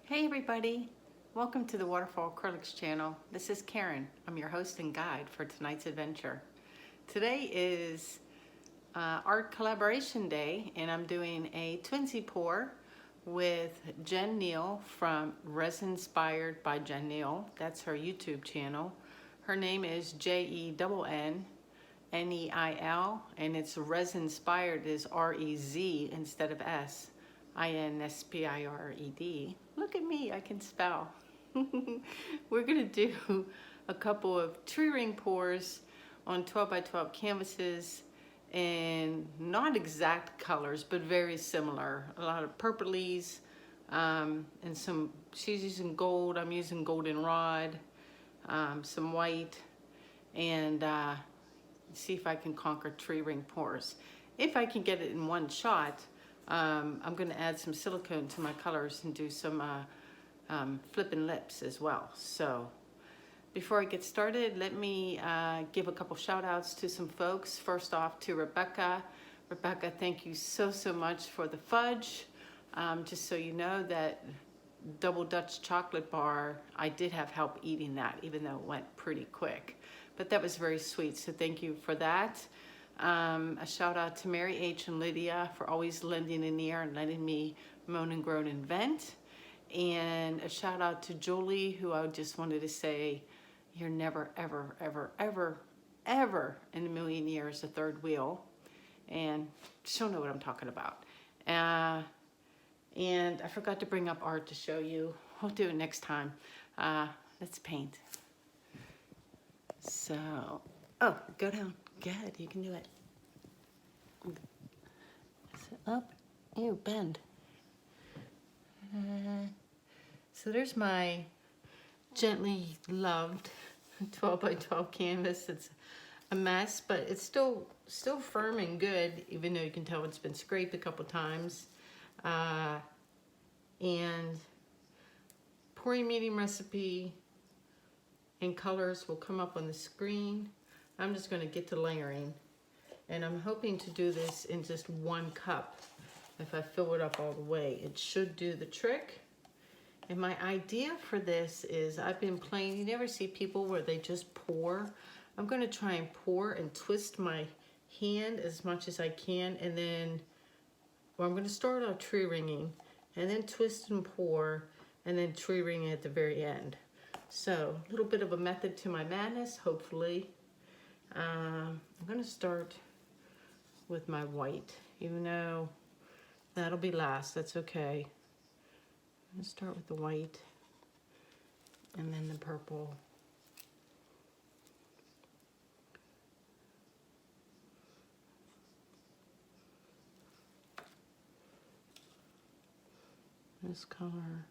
Hey everybody, welcome to the Waterfall Acrylics channel. This is Karen. I'm your host and guide for tonight's adventure. Today is Art Collaboration Day and I'm doing a twinsy pour with Jenn from Rezinspired by Jenn. That's her YouTube channel. Her name is Jenneil and it's Rezinspired is R-E-Z instead of S. Inspired. Look at me, I can spell. We're gonna do a couple of tree ring pours on 12 by 12 canvases in not exact colors, but very similar. A lot of purplies, and she's using gold, I'm using goldenrod, some white, and see if I can conquer tree ring pours. If I can get it in one shot, I'm going to add some silicone to my colors and do some flipping lips as well. So before I get started, let me give a couple shout outs to some folks. First off to Rebecca. Rebecca, thank you so much for the fudge. Just so you know, that double Dutch chocolate bar, I did have help eating that, even though it went pretty quick. But that was very sweet, so thank you for that. A shout out to Mary H. and Lydia for always lending an ear and letting me moan and groan and vent. And a shout out to Julie, who I just wanted to say, you're never, ever, ever, ever, ever in a million years a third wheel. And she'll know what I'm talking about. And I forgot to bring up art to show you. We'll do it next time. Let's paint. So, oh, go down. Good, you can do it. Sit up. Ew, bend. So there's my gently loved 12 by 12 canvas. It's a mess, but it's still firm and good, even though you can tell it's been scraped a couple times. And pouring medium recipe and colors will come up on the screen. I'm just going to get to layering, and I'm hoping to do this in just one cup. If I fill it up all the way, it should do the trick. And my idea for this is, I've been playing, you never see people where they just pour. I'm going to try and pour and twist my hand as much as I can, and then, well, I'm going to start out tree ringing and then twist and pour and then tree ringing at the very end. So a little bit of a method to my madness, hopefully. I'm going to start with my white, even though that'll be last, that's okay. I'm going to start with the white and then the purple. This color.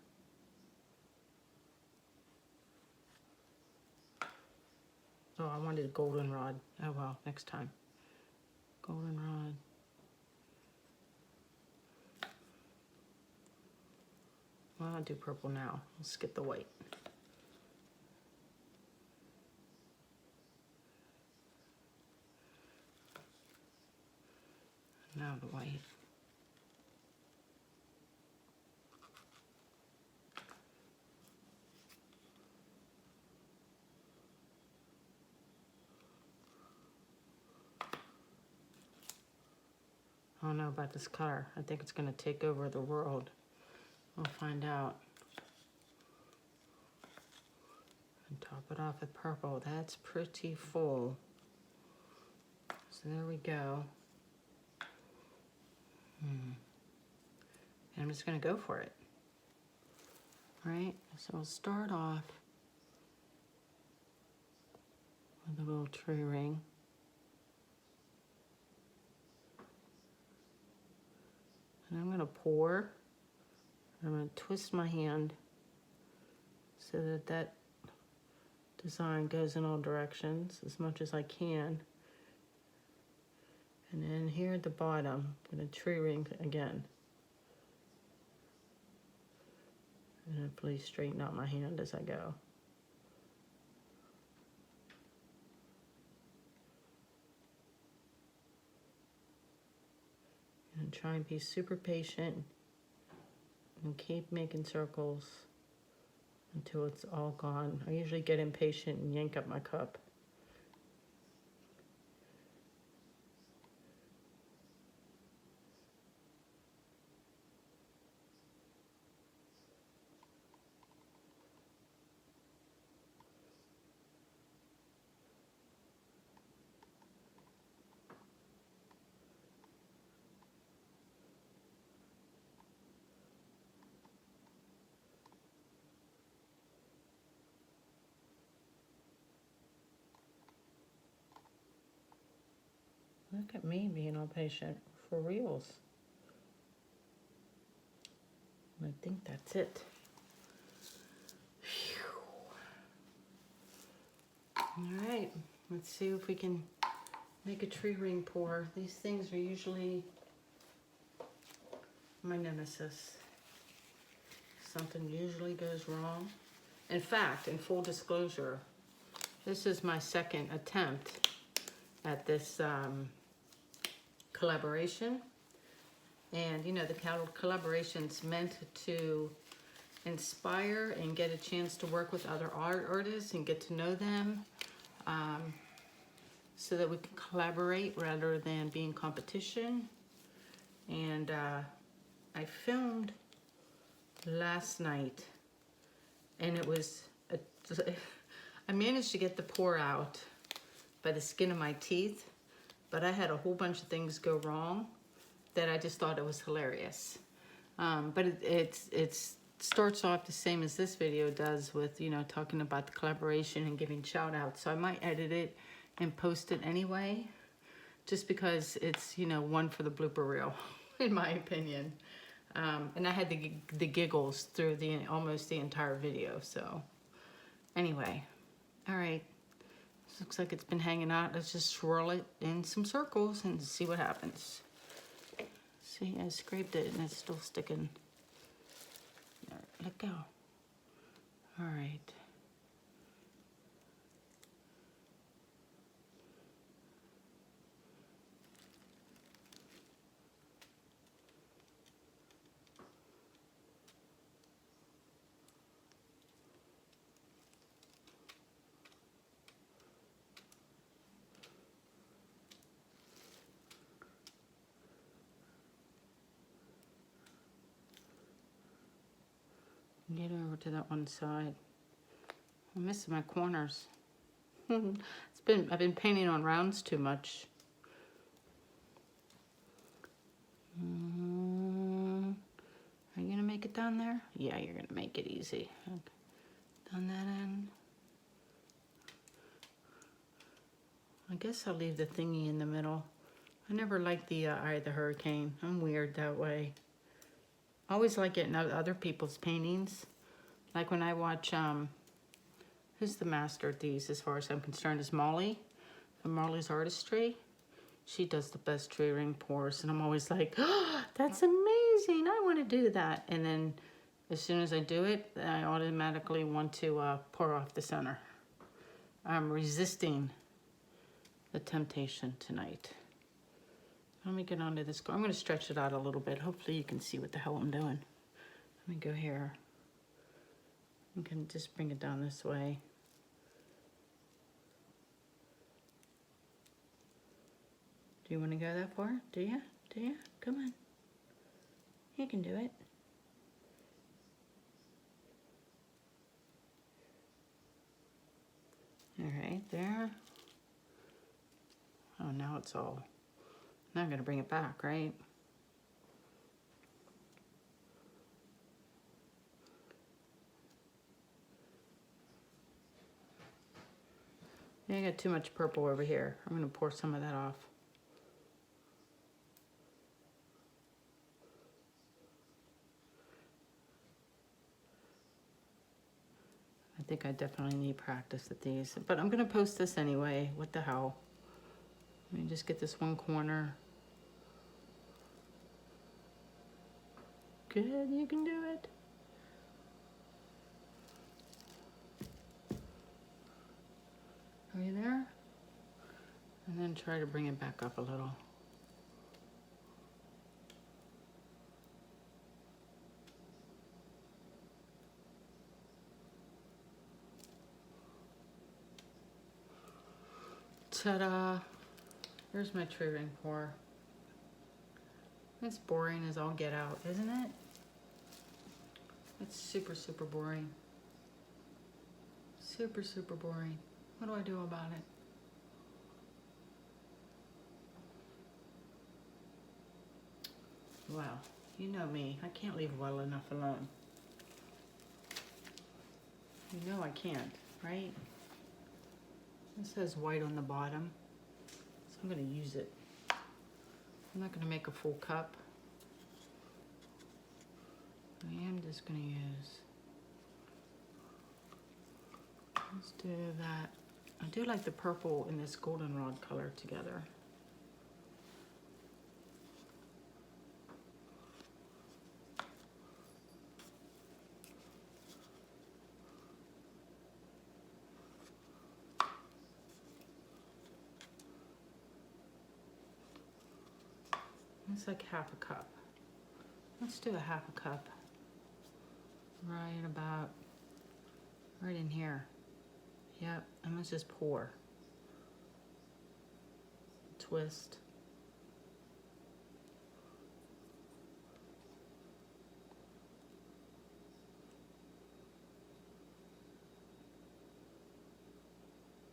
Oh, I wanted goldenrod. Oh well, next time. Goldenrod. Well, I'll do purple now. I'll skip the white. Now the white. I don't know about this color. I think it's going to take over the world. We'll find out. And top it off with purple. That's pretty full. So there we go. And I'm just going to go for it. All right, so we'll start off with a little tree ring. And I'm going to pour. I'm going to twist my hand so that that design goes in all directions as much as I can. And then here at the bottom, I'm going to tree ring again. And hopefully straighten out my hand as I go. And try and be super patient and keep making circles until it's all gone. I usually get impatient and yank up my cup. Look at me being all patient for reals. I think that's it. All right, let's see if we can make a tree ring pour. These things are usually my nemesis. Something usually goes wrong. In fact, in full disclosure, this is my second attempt at this collaboration. And you know, the collaboration's meant to inspire and get a chance to work with other artists and get to know them, so that we can collaborate rather than be in competition. And I filmed last night, and it was I managed to get the pour out by the skin of my teeth, but I had a whole bunch of things go wrong that I just thought it was hilarious. But it starts off the same as this video does, with, you know, talking about the collaboration and giving shout outs. So I might edit it and post it anyway, just because it's, you know, one for the blooper reel, in my opinion. And I had the giggles through almost the entire video. So anyway, all right. This looks like it's been hanging out. Let's just swirl it in some circles and see what happens. See, I scraped it and it's still sticking. All right, let go. All right. Get over to that one side. I'm missing my corners. I've been painting on rounds too much. Are you gonna make it down there? Yeah, you're gonna make it easy. Okay. Down that end. I guess I'll leave the thingy in the middle. I never liked the Eye of the Hurricane. I'm weird that way. I always like getting other people's paintings. Like when I watch, who's the master at these as far as I'm concerned, is Molly, from Molly's Artistry. She does the best tree ring pours, and I'm always like, oh, that's amazing, I want to do that. And then as soon as I do it, I automatically want to pour off the center. I'm resisting the temptation tonight. Let me get onto this. I'm going to stretch it out a little bit. Hopefully you can see what the hell I'm doing. Let me go here. I can just bring it down this way. Do you want to go that far? Do you? Do you? Come on. You can do it. All right, there. Oh, now it's all... Now I'm going to bring it back, right? Yeah, I got too much purple over here. I'm going to pour some of that off. I think I definitely need practice at these. But I'm going to post this anyway. What the hell? Let me just get this one corner. Good, you can do it. Are you there? And then try to bring it back up a little. Ta-da! Here's my tree ring pour. It's boring as all get out, isn't it? It's super, super boring. Super, super boring. What do I do about it? Well, you know me. I can't leave well enough alone. You know I can't, right? It says white on the bottom, so I'm going to use it. I'm not going to make a full cup. I am just going to use. Let's do that. I do like the purple and this goldenrod color together. It's like half a cup. Let's do a half a cup. Right about, right in here. Yep, and let's just pour. Twist.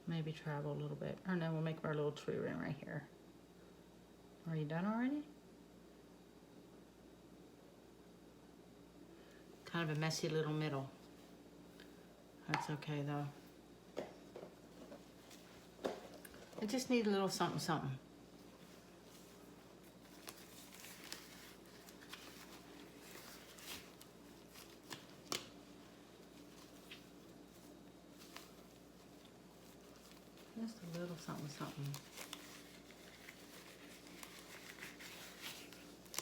Maybe travel a little bit. Or no, we'll make our little tree ring right here. Are you done already? Kind of a messy little middle. That's okay though. I just need a little something, something. Just a little something, something.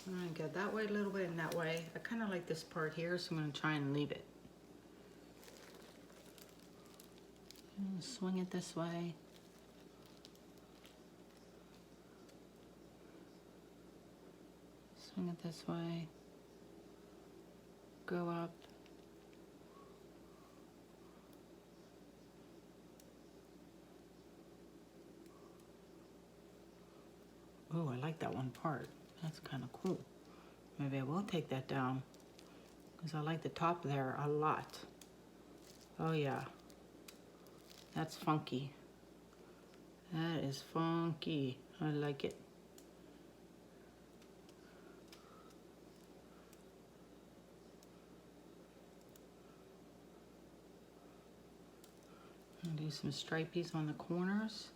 I'm gonna go that way a little bit and that way. I kind of like this part here, so I'm gonna try and leave it. Swing it this way. Swing it this way. Go up. Oh, I like that one part. That's kind of cool. Maybe I will take that down because I like the top there a lot. Oh yeah. That's funky. That is funky. I like it. And do some stripies on the corners.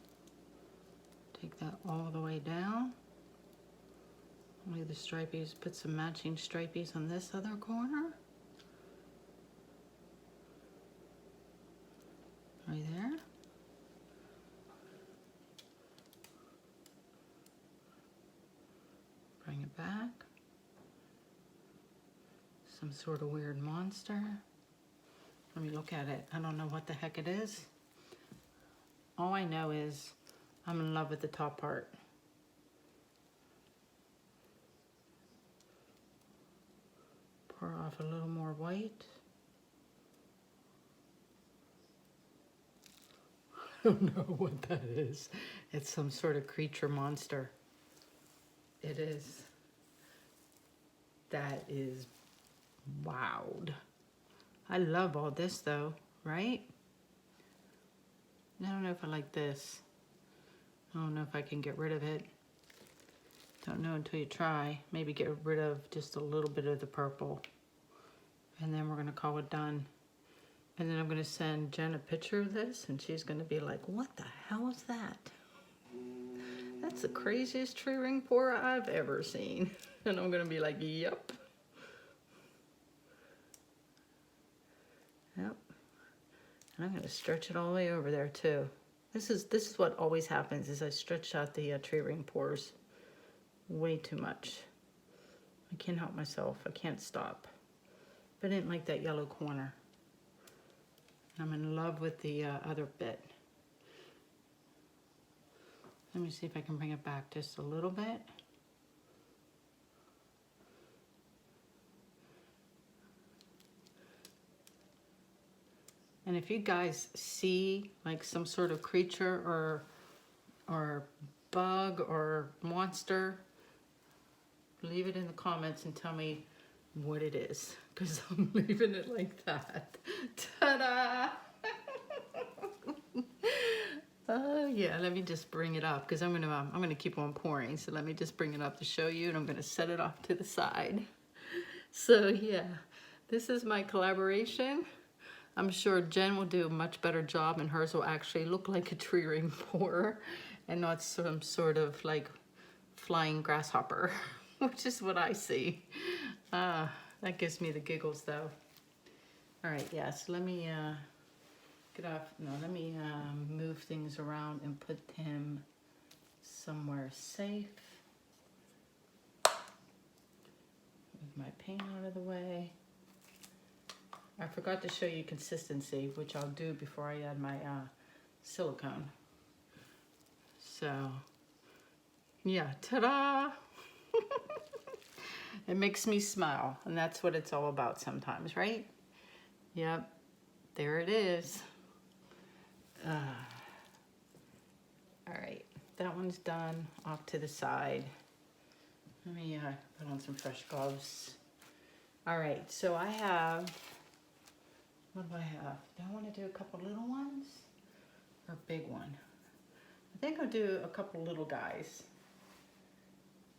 Take that all the way down. Leave the stripies, put some matching stripies on this other corner. Right there. Bring it back. Some sort of weird monster. Let me look at it. I don't know what the heck it is. All I know is I'm in love with the top part. Pour off a little more white. I don't know what that is. It's some sort of creature monster. It is. That is wowed. I love all this though, right? I don't know if I like this. I don't know if I can get rid of it. Don't know until you try. Maybe get rid of just a little bit of the purple. And then we're gonna call it done. And then I'm gonna send Jen a picture of this and she's gonna be like, what the hell is that? That's the craziest tree ring pour I've ever seen. And I'm gonna be like, yep. Yep. And I'm gonna stretch it all the way over there too. This is what always happens is I stretch out the tree ring pours way too much. I can't help myself. I can't stop. But I didn't like that yellow corner. I'm in love with the other bit. Let me see if I can bring it back just a little bit. And if you guys see like some sort of creature or or bug or monster, leave it in the comments and tell me what it is, because I'm leaving it like that. Ta-da! Oh yeah, let me just bring it up, because I'm gonna keep on pouring. So let me just bring it up to show you, and I'm gonna set it off to the side. So yeah, this is my collaboration. I'm sure Jen will do a much better job, and hers will actually look like a tree ring pour and not some sort of like flying grasshopper, which is what I see. That gives me the giggles though. All right, yeah, so let me let me move things around and put him somewhere safe. Move my paint out of the way. I forgot to show you consistency, which I'll do before I add my silicone. So, yeah, ta-da! It makes me smile, and that's what it's all about sometimes, right? Yep, there it is. All right, that one's done, off to the side. Let me put on some fresh gloves. All right, so I have, what do I have? Do I want to do a couple little ones or a big one? I think I'll do a couple little guys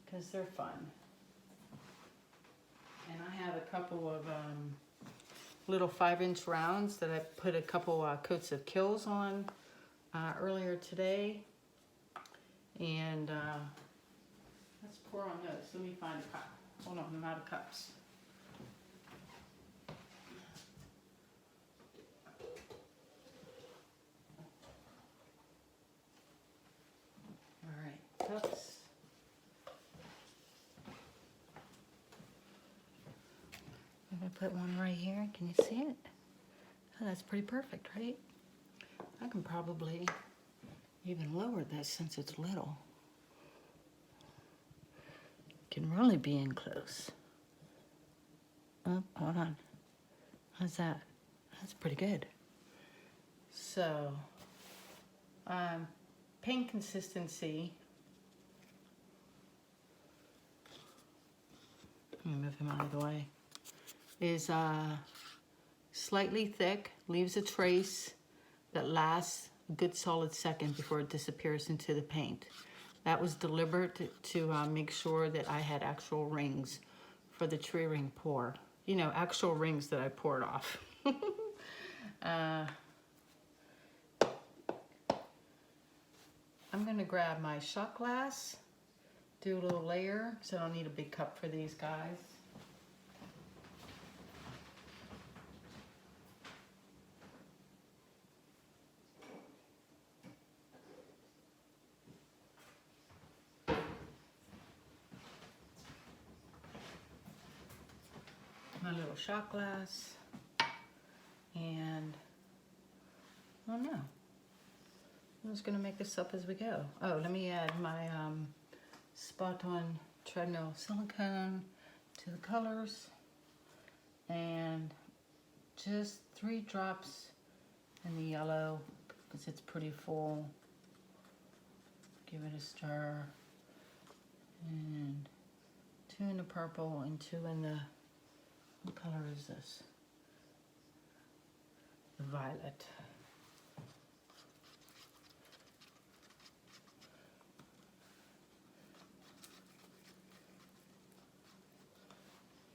because they're fun. And I have a couple of little 5-inch rounds that I put a couple coats of Kills on earlier today. And let's pour on those. Let me find a cup. Hold on, I'm out of cups. All right, cups. I'm gonna put one right here. Can you see it? Oh, that's pretty perfect, right? I can probably even lower this since it's little. Can really be in close. Oh, hold on. How's that? That's pretty good. So, paint consistency. Let me move him out of the way. Is slightly thick, leaves a trace that lasts a good solid second before it disappears into the paint. That was deliberate to make sure that I had actual rings for the tree ring pour. You know, actual rings that I poured off. I'm gonna grab my shot glass, do a little layer, so I don't need a big cup for these guys. My little shot glass, and oh no, I'm just gonna make this up as we go. Oh, let me add my spot on treadmill silicone to the colors, and just 3 drops in the yellow because it's pretty full. Give it a stir, and 2 in the purple and 2 in the, what color is this? The violet.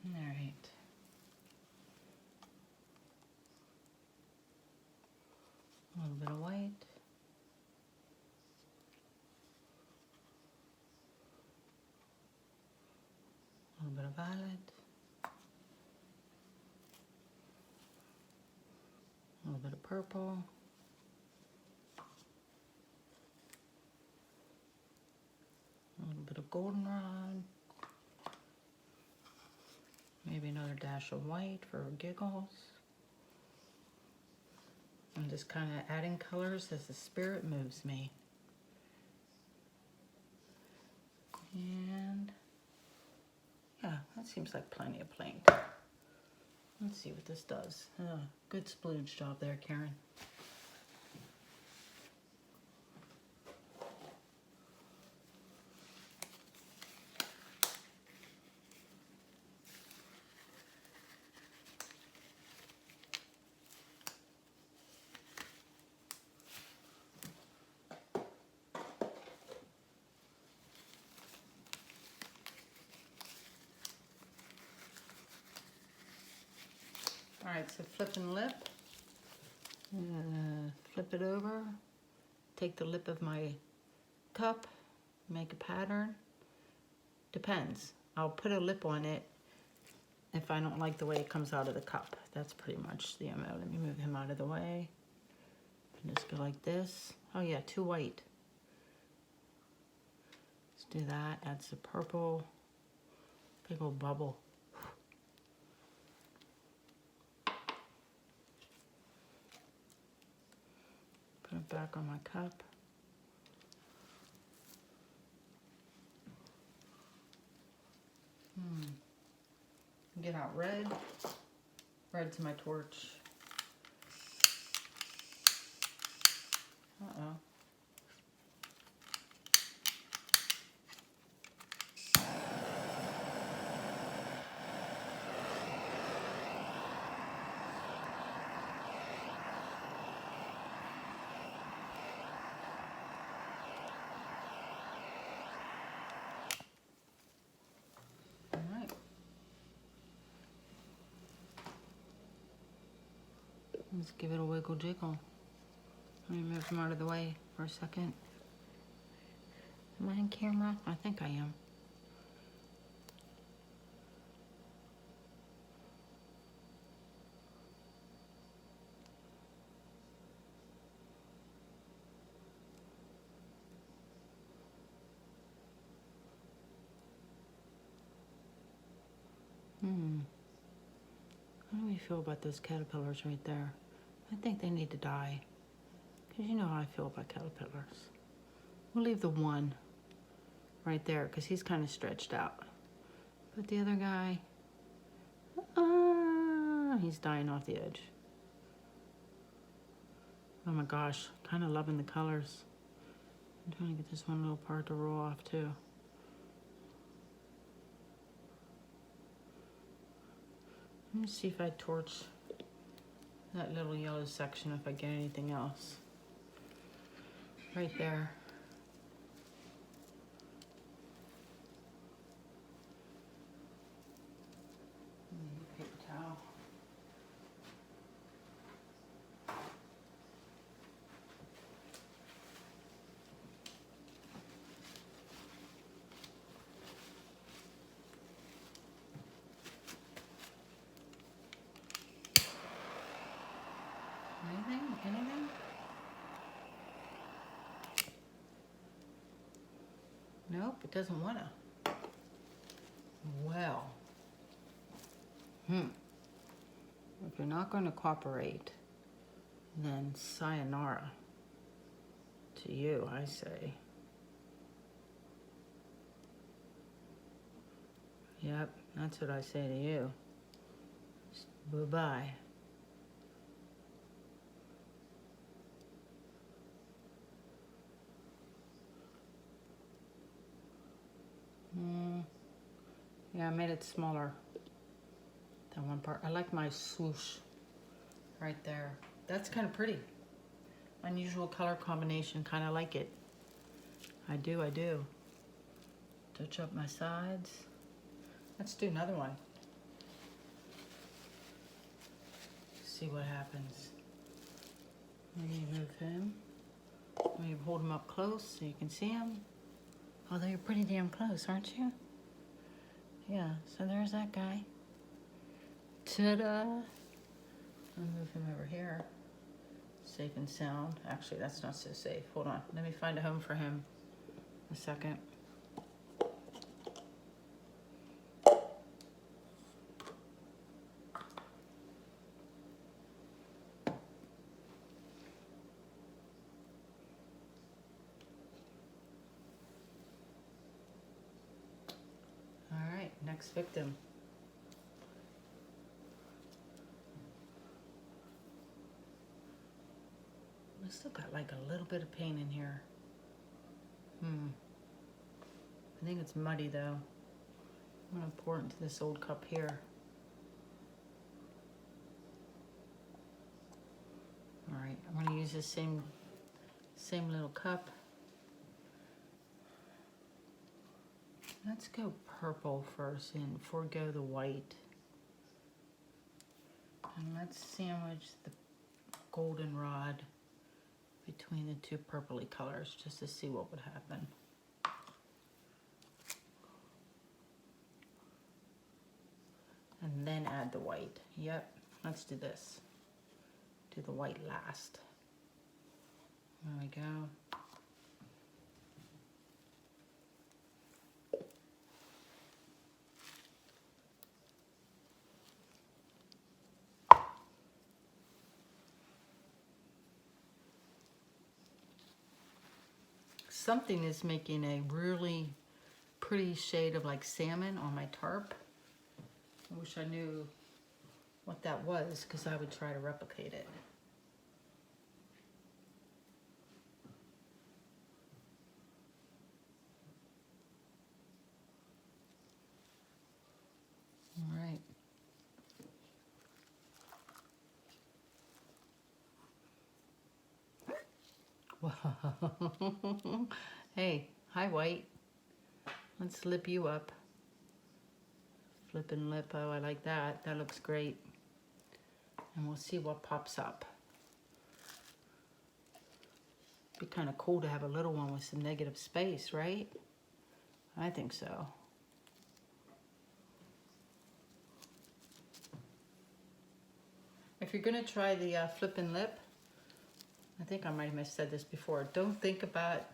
All right. A little bit of white. A little bit of violet. A little bit of purple. A little bit of goldenrod. Maybe another dash of white for giggles. I'm just kind of adding colors as the spirit moves me. And yeah, that seems like plenty of paint. Let's see what this does. Oh, good splooge job there, Karen. Alright, so flip and lip. Flip it over. Take the lip of my cup, make a pattern. Depends. I'll put a lip on it if I don't like the way it comes out of the cup. That's pretty much the MO. Let me move him out of the way. And just go like this. Oh yeah, too white. Let's do that. Add some purple. Big old bubble. Put it back on my cup. Get out red. Red's my torch. Uh-oh. Let's give it a wiggle jiggle. Let me move him out of the way for a second. Am I in camera? I think I am. How do we feel about those caterpillars right there? I think they need to die. Because you know how I feel about caterpillars. We'll leave the one right there because he's kind of stretched out. But the other guy, he's dying off the edge. Oh my gosh, kind of loving the colors. I'm trying to get this one little part to roll off too. Let me see if I torch that little yellow section, if I get anything else. Right there. Paper towel. Anything? Nope, it doesn't wanna. Well. If you're not going to cooperate, then sayonara to you, I say. Yep, that's what I say to you. Bye-bye. Yeah, I made it smaller. That one part. I like my swoosh right there. That's kind of pretty. Unusual color combination, kind of like it. I do. Touch up my sides. Let's do another one. See what happens. Let me move him. Let me hold him up close so you can see him. Although you're pretty damn close, aren't you? Yeah, so there's that guy. Ta-da! I'll move him over here. Safe and sound. Actually, that's not so safe. Hold on. Let me find a home for him. A second. All right, next victim. I still got like a little bit of paint in here. I think it's muddy though. I'm gonna pour it into this old cup here. All right, I'm gonna use this same little cup. Let's go purple first and forego the white. And let's sandwich the goldenrod between the two purpley colors just to see what would happen. And then add the white. Yep, let's do this. Do the white last. There we go. Something is making a really pretty shade of like salmon on my tarp. I wish I knew what that was because I would try to replicate it. All right. Wow. Hey, hi white. Let's lip you up. Flip and lip, oh I like that. That looks great. And we'll see what pops up. Be kind of cool to have a little one with some negative space, right? I think so. If you're gonna try the flip and lip, I think I might have said this before, don't think about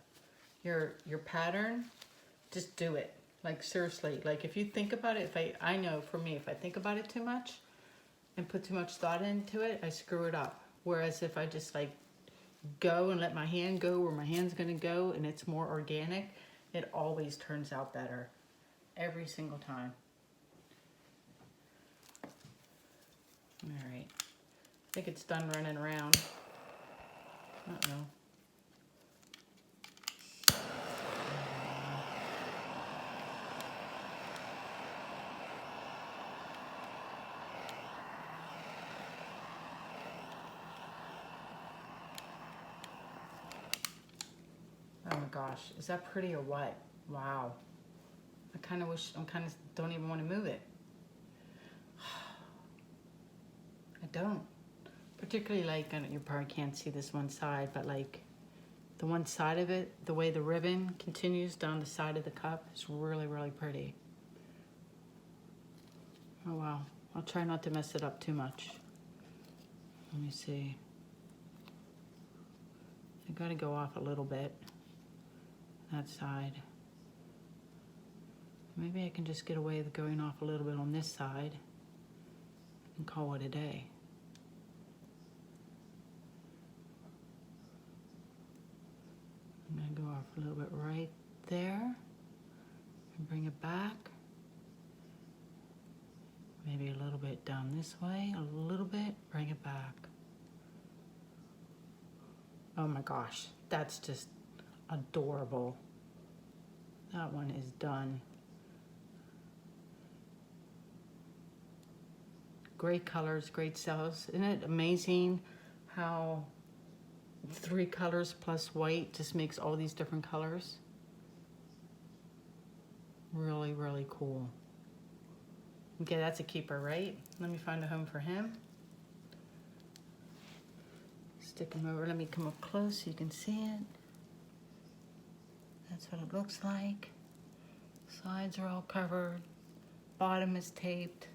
your pattern, just do it. Like seriously, like if you think about it, I know for me, if I think about it too much and put too much thought into it, I screw it up. Whereas if I just like go and let my hand go where my hand's gonna go and it's more organic, it always turns out better. Every single time. All right, I think it's done running around. Uh-oh. Oh my gosh, is that pretty or what? Wow. I kind of wish, don't even want to move it. I don't. Particularly like, you probably can't see this one side, but like the one side of it, the way the ribbon continues down the side of the cup is really, really pretty. Oh wow, I'll try not to mess it up too much. Let me see. I gotta go off a little bit, that side. Maybe I can just get away with going off a little bit on this side and call it a day. I'm gonna go off a little bit right there and bring it back. Maybe a little bit down this way, a little bit, bring it back. Oh my gosh, that's just adorable. That one is done. Great colors, great cells. Isn't it amazing how 3 colors plus white just makes all these different colors? Really, really cool. Okay, that's a keeper, right? Let me find a home for him. Stick him over. Let me come up close so you can see it. That's what it looks like. Sides are all covered. Bottom is taped.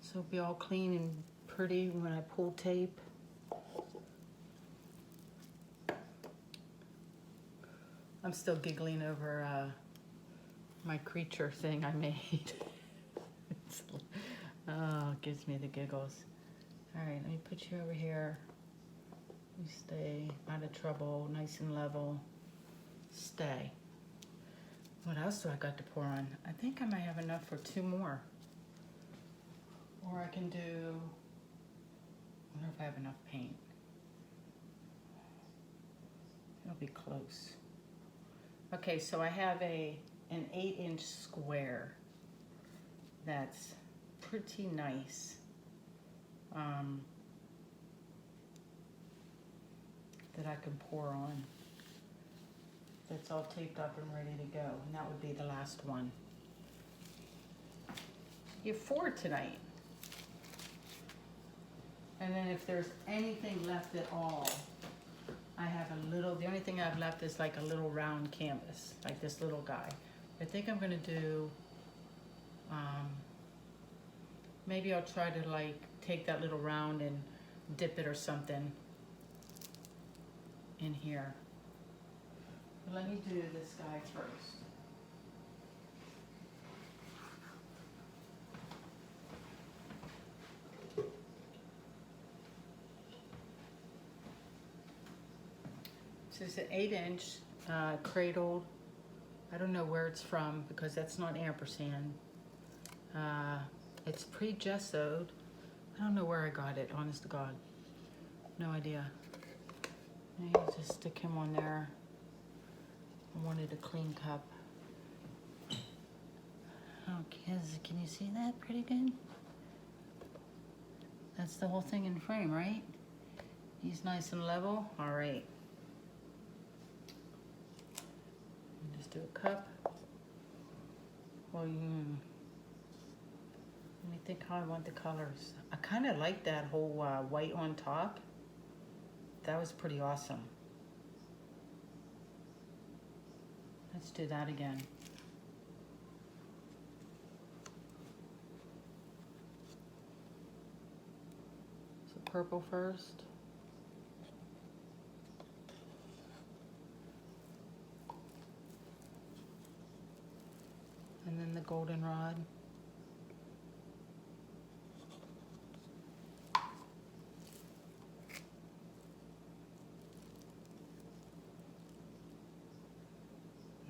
So it'll be all clean and pretty when I pull tape. I'm still giggling over my creature thing I made. Oh, it gives me the giggles. All right, let me put you over here. You stay out of trouble, nice and level. Stay. What else do I got to pour on? I think I might have enough for 2 more. Or I can do, I wonder if I have enough paint. It'll be close. Okay, so I have an 8-inch square that's pretty nice. That I can pour on. That's all taped up and ready to go. And that would be the last one. You have 4 tonight. And then if there's anything left at all, I have a little, the only thing I've left is like a little round canvas, like this little guy. I think I'm gonna do, maybe I'll try to like take that little round and dip it or something in here. But let me do this guy first. This is an 8-inch cradled. I don't know where it's from because that's not ampersand. It's pre-gessoed. I don't know where I got it, honest to God. No idea. Maybe just stick him on there. I wanted a clean cup. Okay, can you see that pretty good? That's the whole thing in frame, right? He's nice and level. All right. Just do a cup. Well, let me think how I want the colors. I kind of like that whole white on top. That was pretty awesome. Let's do that again. So purple first. And then the goldenrod.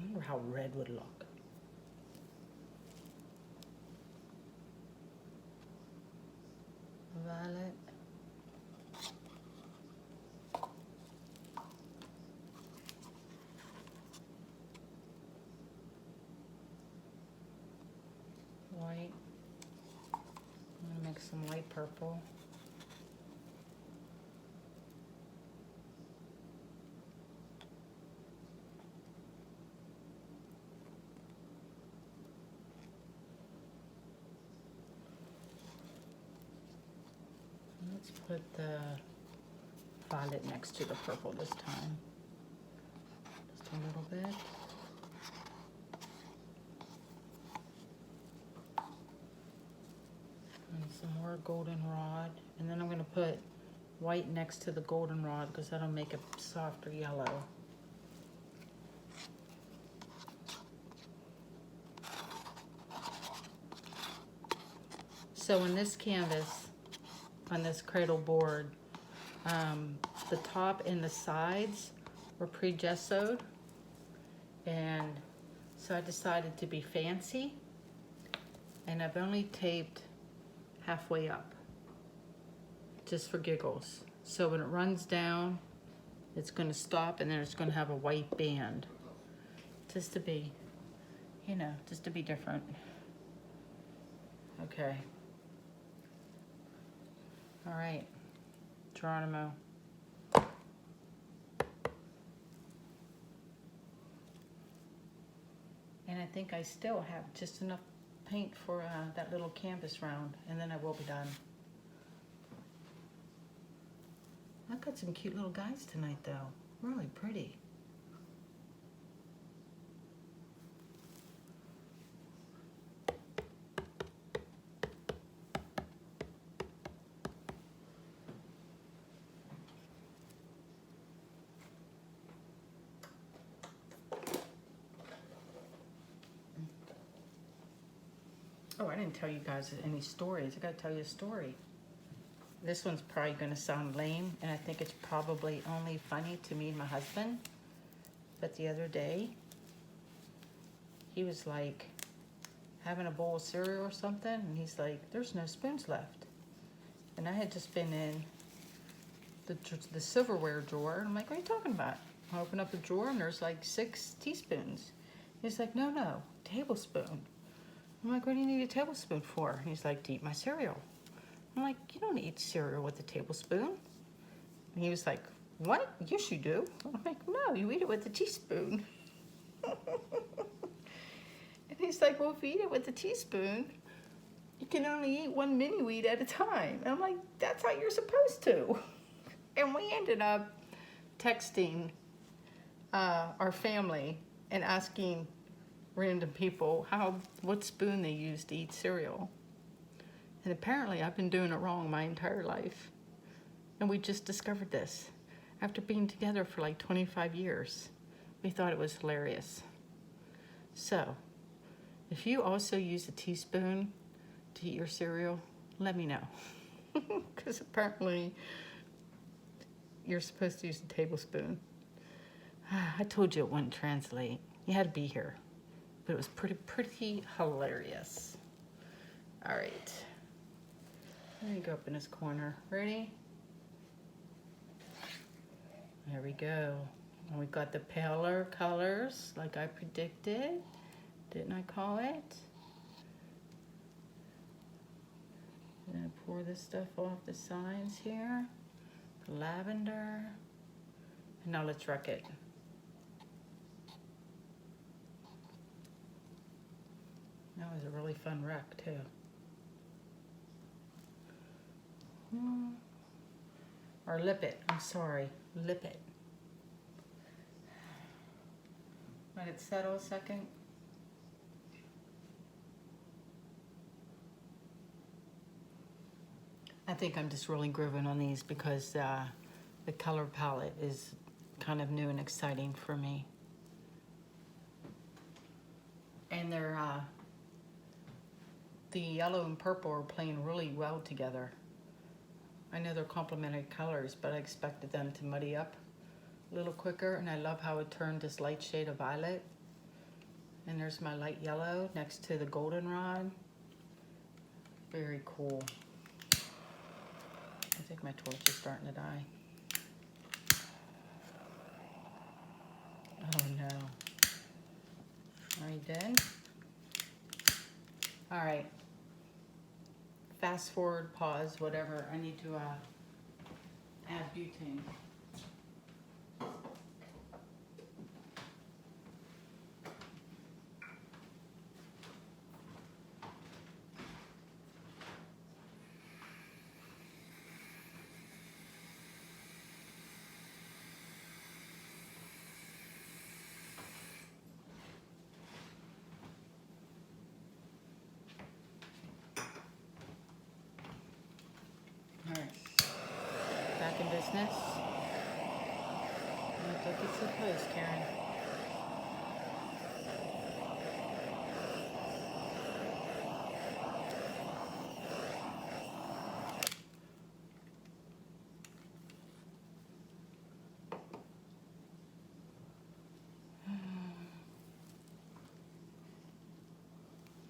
I wonder how red would look. Violet. White. I'm gonna make some light purple. Let's put the violet next to the purple this time. Just a little bit. And some more goldenrod. And then I'm going to put white next to the goldenrod because that'll make a softer yellow. So in this canvas, on this cradle board, the top and the sides were pre-gessoed, and so I decided to be fancy, and I've only taped halfway up just for giggles. So when it runs down, it's going to stop, and then it's going to have a white band just to be, you know, just to be different. Okay. All right, Geronimo. And I think I still have just enough paint for that little canvas round, and then I will be done. I've got some cute little guys tonight, though. Really pretty. Oh, I didn't tell you guys any stories. I gotta tell you a story. This one's probably gonna sound lame, and I think it's probably only funny to me and my husband. But the other day, he was like having a bowl of cereal or something, and he's like, there's no spoons left. And I had just been in the silverware drawer, and I'm like, what are you talking about? I open up the drawer, and there's like 6 teaspoons. He's like, no, tablespoon. I'm like, what do you need a tablespoon for? He's like, to eat my cereal. I'm like, you don't eat cereal with a tablespoon. And he was like, what? Yes, you do. I'm like, no, you eat it with a teaspoon. And he's like, well, if you eat it with a teaspoon, you can only eat one mini wheat at a time. And I'm like, that's how you're supposed to. And we ended up texting our family and asking random people what spoon they use to eat cereal. And apparently I've been doing it wrong my entire life. And we just discovered this. After being together for like 25 years, we thought it was hilarious. So, if you also use a teaspoon to eat your cereal, let me know. Because apparently you're supposed to use a tablespoon. I told you it wouldn't translate. You had to be here. But it was pretty hilarious. All right. Let me go up in this corner. Ready? There we go. And we've got the paler colors like I predicted. Didn't I call it? I'm gonna pour this stuff off the sides here. The lavender. And now let's wreck it. That was a really fun wreck too. Or lip it, I'm sorry, lip it. Let it settle a second. I think I'm just really grooving on these because the color palette is kind of new and exciting for me. And they're, the yellow and purple are playing really well together. I know they're complementary colors, but I expected them to muddy up a little quicker, and I love how it turned this light shade of violet. And there's my light yellow next to the goldenrod. Very cool. I think my torch is starting to die. Oh no. Are you dead? All right. Fast forward, pause, whatever. I need to add butane. All right, back in business. Look like it's supposed, Karen.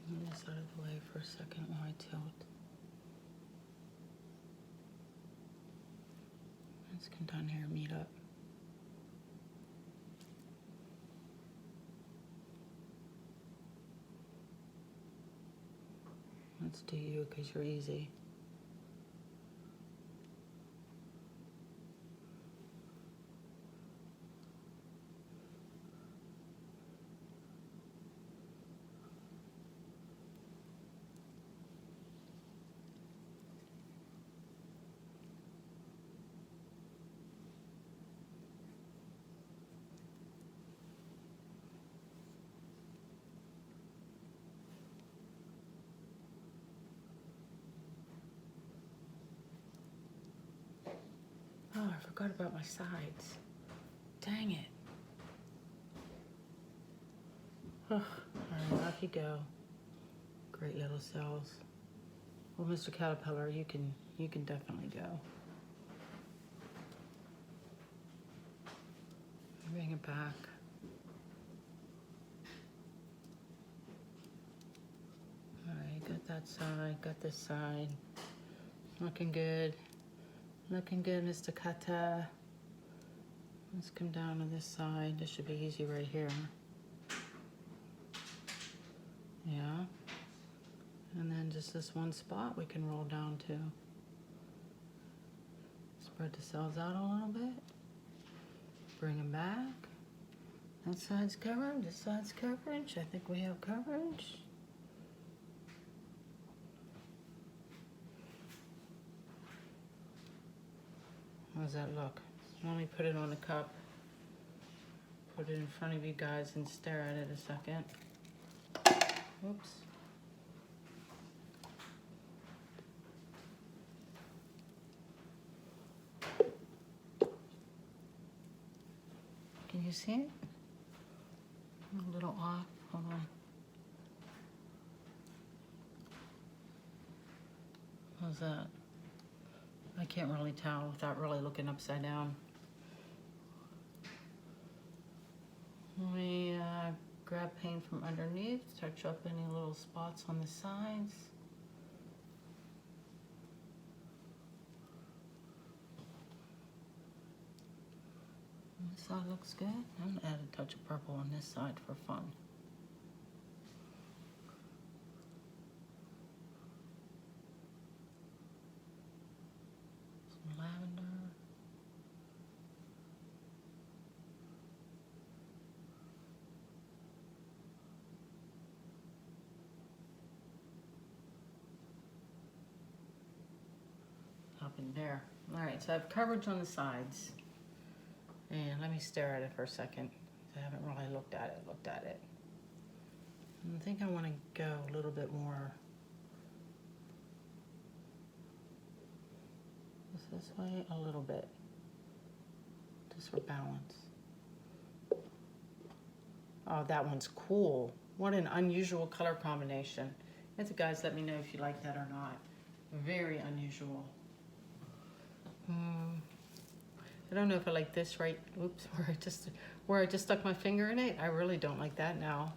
Move this out of the way for a second while I tilt. Let's come down here and meet up. Let's do you because you're easy. Oh, I forgot about my sides. Dang it. Oh, all right, off you go. Great little cells. Well, Mr. Caterpillar, you can definitely go. Bring it back. All right, got that side, got this side. Looking good. Looking good, Mr. Cutter. Let's come down to this side. This should be easy right here. Yeah. And then just this one spot we can roll down to. Spread the cells out a little bit. Bring them back. That side's covered, this side's coverage. I think we have coverage. How's that look? Let me put it on a cup. Put it in front of you guys and stare at it a second. Oops. Can you see it? I'm a little off. Hold on. How's that? I can't really tell without really looking upside down. Let me grab paint from underneath, touch up any little spots on the sides. This side looks good. I'm gonna add a touch of purple on this side for fun. Some lavender. Up in there. All right, so I have coverage on the sides. And let me stare at it for a second. I haven't really looked at it. And I think I want to go a little bit more this way, a little bit, just for balance. Oh, that one's cool. What an unusual color combination. And guys, let me know if you like that or not. Very unusual. I don't know if I like this right. Oops, where I just stuck my finger in it. I really don't like that now.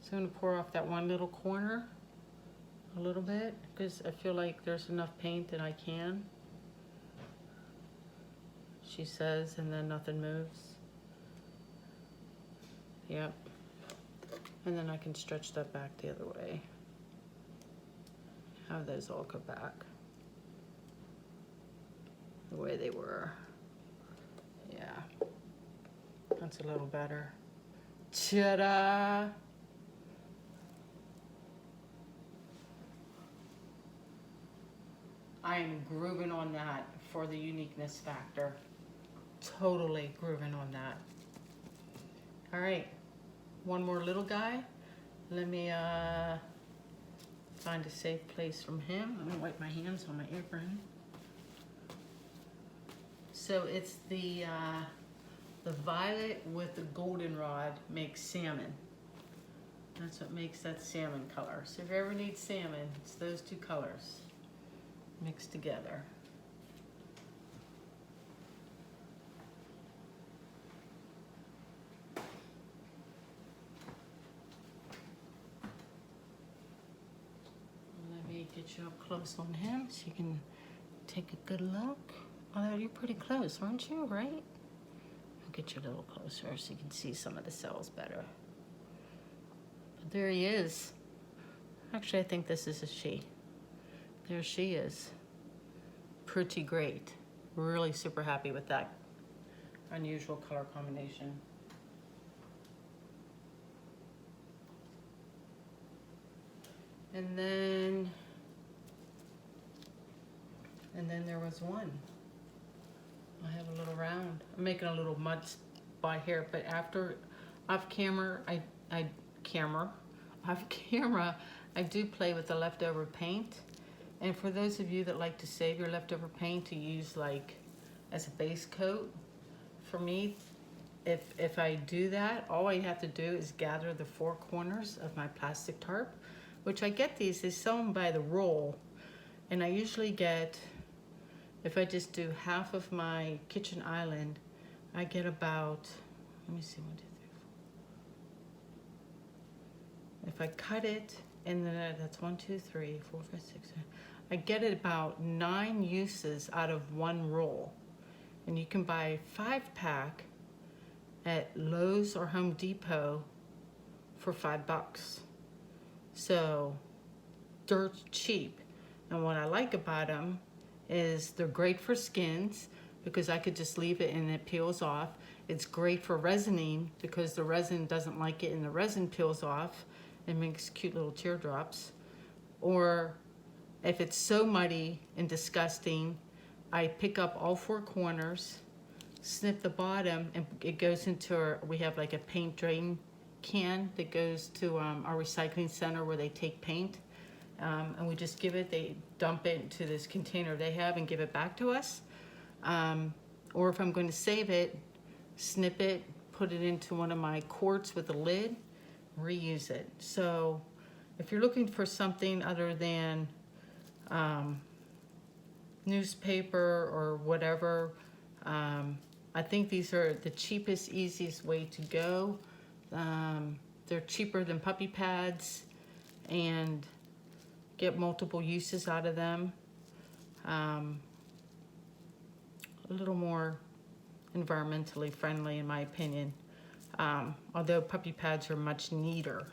So I'm gonna pour off that one little corner a little bit because I feel like there's enough paint that I can. She says, and then nothing moves. Yep. And then I can stretch that back the other way. Have those all go back the way they were. Yeah, that's a little better. Ta-da! I am grooving on that for the uniqueness factor. Totally grooving on that. All right, one more little guy. Let me find a safe place from him. I'm gonna wipe my hands on my apron. So it's the violet with the goldenrod makes salmon. That's what makes that salmon color. So if you ever need salmon, it's those two colors mixed together. Let me get you up close on him so you can take a good look. Although you're pretty close, aren't you, right? I'll get you a little closer so you can see some of the cells better. But there he is. Actually, I think this is a she. There she is. Pretty great. Really super happy with that unusual color combination. And then there was one. I have a little round. I'm making a little mud spot here, but after off camera, I do play with the leftover paint. And for those of you that like to save your leftover paint to use like as a base coat, for me, if I do that, all I have to do is gather the four corners of my plastic tarp, which I get these, they sell them by the roll. And I usually get, if I just do half of my kitchen island, I get about, let me see, 1, 2, 3, 4. If I cut it, and then that's 1, 2, 3, 4, 5, 6, 7. I get it about 9 uses out of one roll. And you can buy 5-pack at Lowe's or Home Depot for $5. So dirt cheap. And what I like about them is they're great for skins because I could just leave it and it peels off. It's great for resining because the resin doesn't like it and the resin peels off and makes cute little teardrops. Or if it's so muddy and disgusting, I pick up all 4 corners, snip the bottom, and it goes into we have like a paint drain can that goes to our recycling center where they take paint. And we just they dump it into this container they have and give it back to us. Or if I'm going to save it, snip it, put it into one of my quarts with a lid, reuse it. So if you're looking for something other than newspaper or whatever, I think these are the cheapest, easiest way to go. They're cheaper than puppy pads and get multiple uses out of them. A little more environmentally friendly in my opinion, although puppy pads are much neater.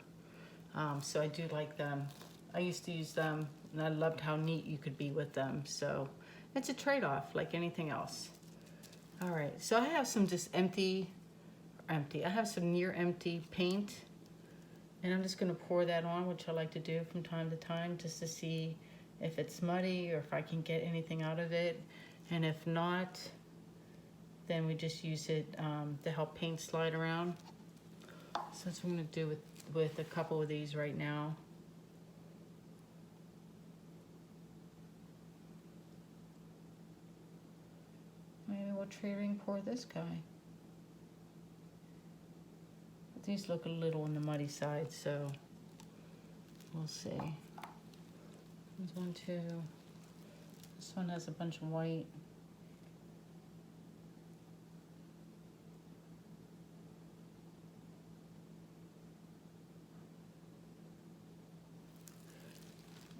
So I do like them. I used to use them and I loved how neat you could be with them. So it's a trade-off like anything else. All right, so I have some just empty. I have some near empty paint, and I'm just gonna pour that on, which I like to do from time to time just to see if it's muddy or if I can get anything out of it. And if not, then we just use it to help paint slide around. So that's what I'm gonna do with a couple of these right now. Maybe we'll tree ring pour this guy. But these look a little on the muddy side, so we'll see. There's 1, 2. This one has a bunch of white.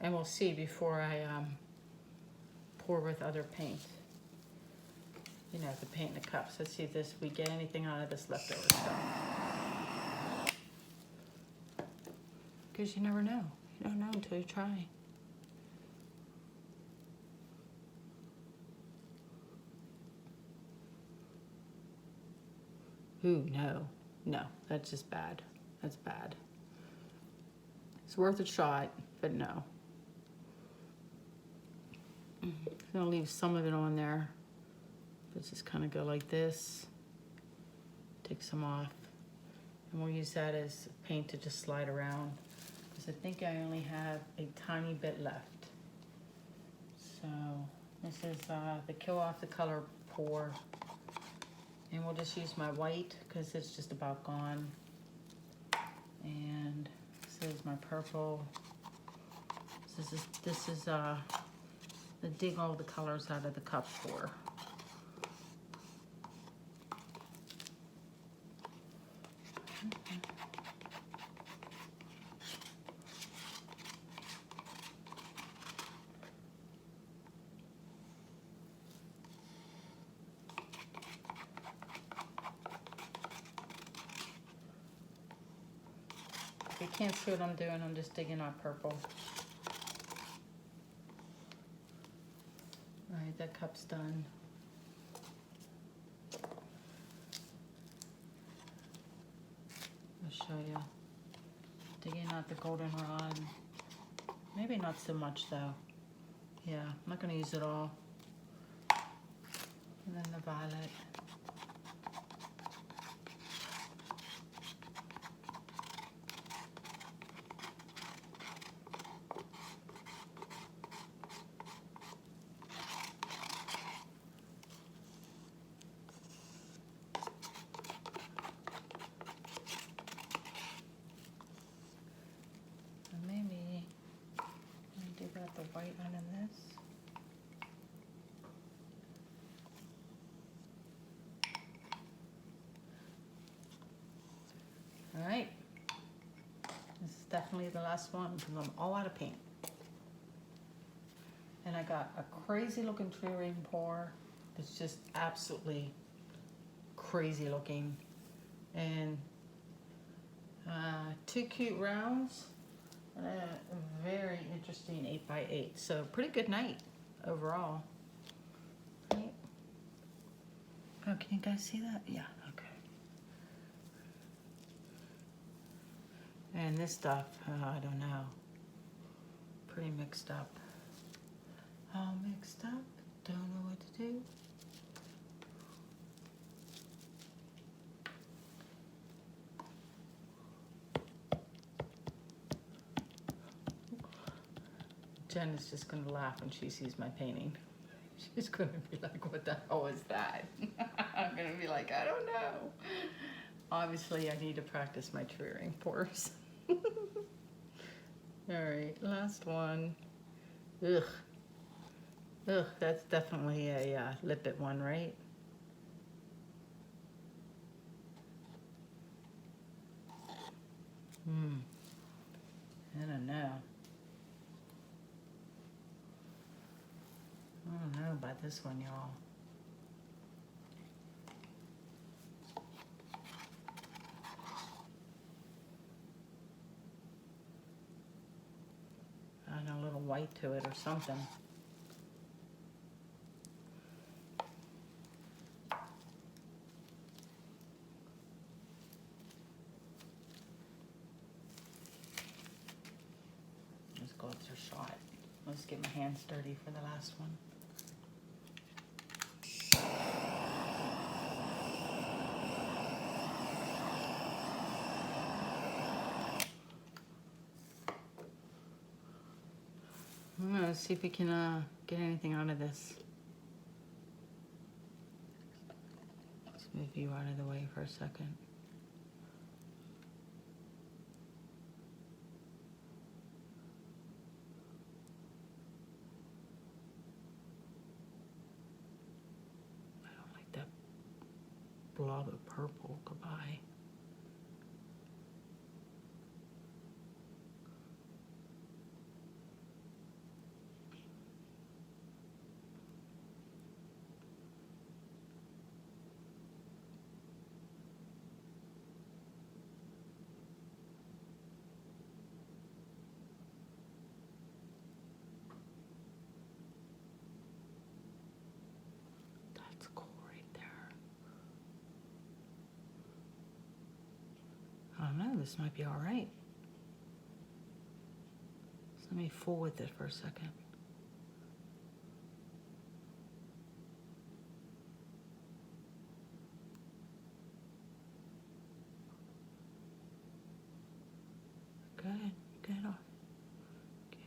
And we'll see before I pour with other paint. You know, the paint in the cups. Let's see if we get anything out of this leftover stuff. Because you never know. You don't know until you try. Ooh, no, that's just bad. That's bad. It's worth a shot, but no. I'm gonna leave some of it on there. Let's just kind of go like this. Take some off. And we'll use that as paint to just slide around. Because I think I only have a tiny bit left. So this is the Kill Off the Color pour. And we'll just use my white because it's just about gone. And this is my purple. This is the dig all the colors out of the cup pour. If you can't see what I'm doing, I'm just digging out purple. All right, that cup's done. I'll show you. Digging out the goldenrod. Maybe not so much though. Yeah, I'm not gonna use it all. And then the violet. The white one in this. All right, this is definitely the last one because I'm all out of paint. And I got a crazy looking tree ring pour. It's just absolutely crazy looking. And 2 cute rounds. And a very interesting 8x8. So pretty good night overall. Right? Oh, can you guys see that? Yeah, okay. And this stuff, I don't know. Pretty mixed up. All mixed up. Don't know what to do. Jen is just going to laugh when she sees my painting. She's going to be like, what the hell is that? I'm going to be like, I don't know. Obviously, I need to practice my tree ring pours. All right, last one. Ugh. Ugh, that's definitely a lippet one, right? I don't know. I don't know about this one, y'all. Add a little white to it or something. Let's go with your shot. Let's get my hands dirty for the last one. Let's see if we can get anything out of this. Let's move you out of the way for a second. I don't like that blob of purple. Goodbye. I don't know, this might be all right. So let me fool with it for a second. Good, good. Okay.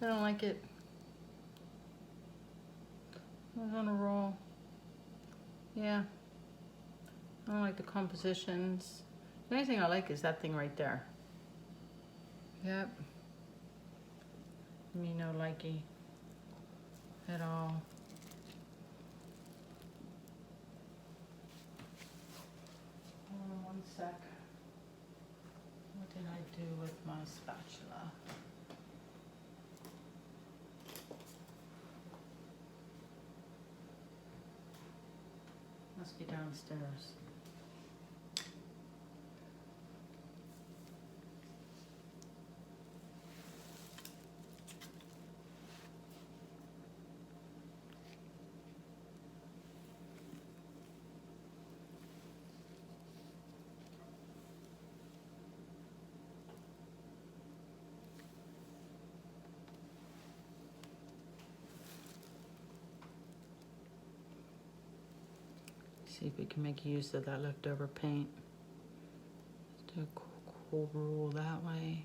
I don't like it. I was on a roll. Yeah. I don't like the compositions. The only thing I like is that thing right there. Yep. Me no likey at all. Hold on one sec. What did I do with my spatula? Must be downstairs. See if we can make use of that leftover paint. Let's do a cool roll that way.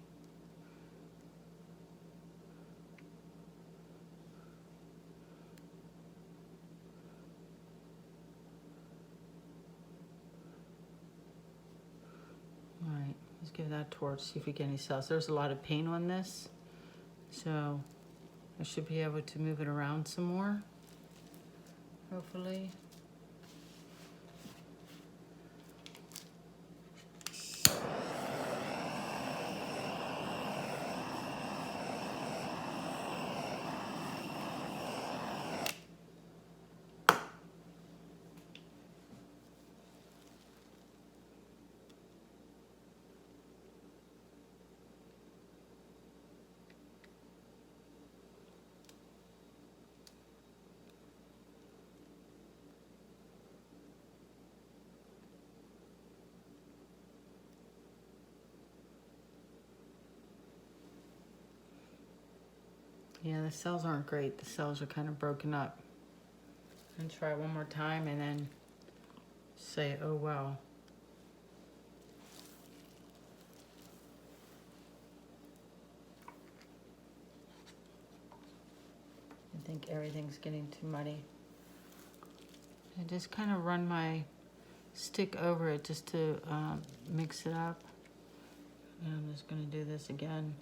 All right, let's give that a torch, see if we get any cells. There's a lot of paint on this, so I should be able to move it around some more, hopefully. Yeah, the cells aren't great. The cells are kind of broken up. And try one more time and then say, oh well. I think everything's getting too muddy. I just kind of run my stick over it just to mix it up. And I'm just going to do this again.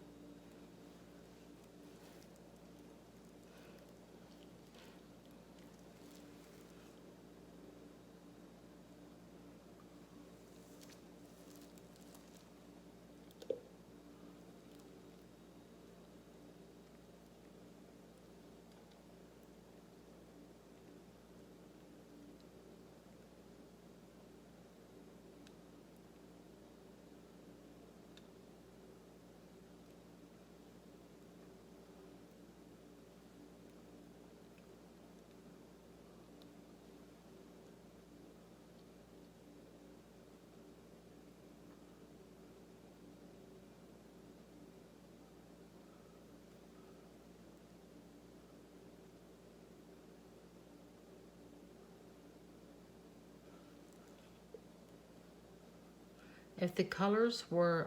If the colors were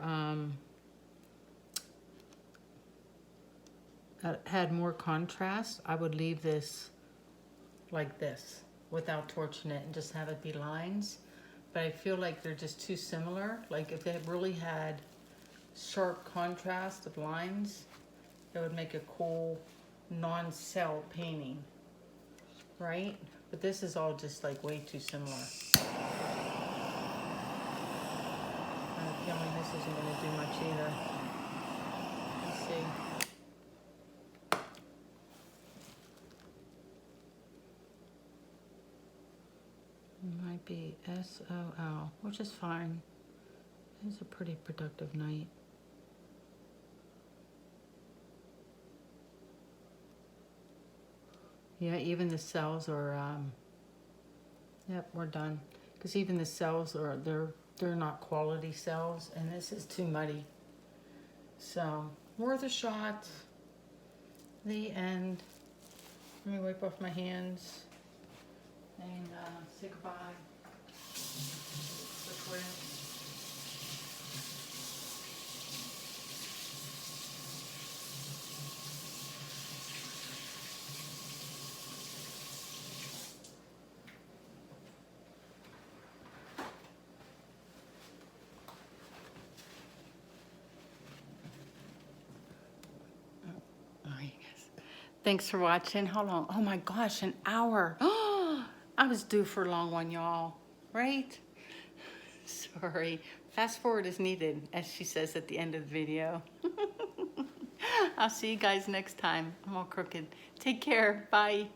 had more contrast, I would leave this like this without torching it and just have it be lines. But I feel like they're just too similar. Like if they really had sharp contrast of lines, it would make a cool non-cell painting, right? But this is all just like way too similar. I have a feeling this isn't going to do much either. Let's see. It might be SOL, which is fine. It's a pretty productive night. Yeah, even the cells are, yep, we're done. Because even the cells are, they're not quality cells, and this is too muddy. So, worth a shot. The end. Let me wipe off my hands and say goodbye. Switch ways. Thanks for watching. Hold on. Oh my gosh, an hour. Oh, I was due for a long one, y'all. Right? Sorry. Fast forward is needed, as she says at the end of the video. I'll see you guys next time. I'm all crooked. Take care. Bye.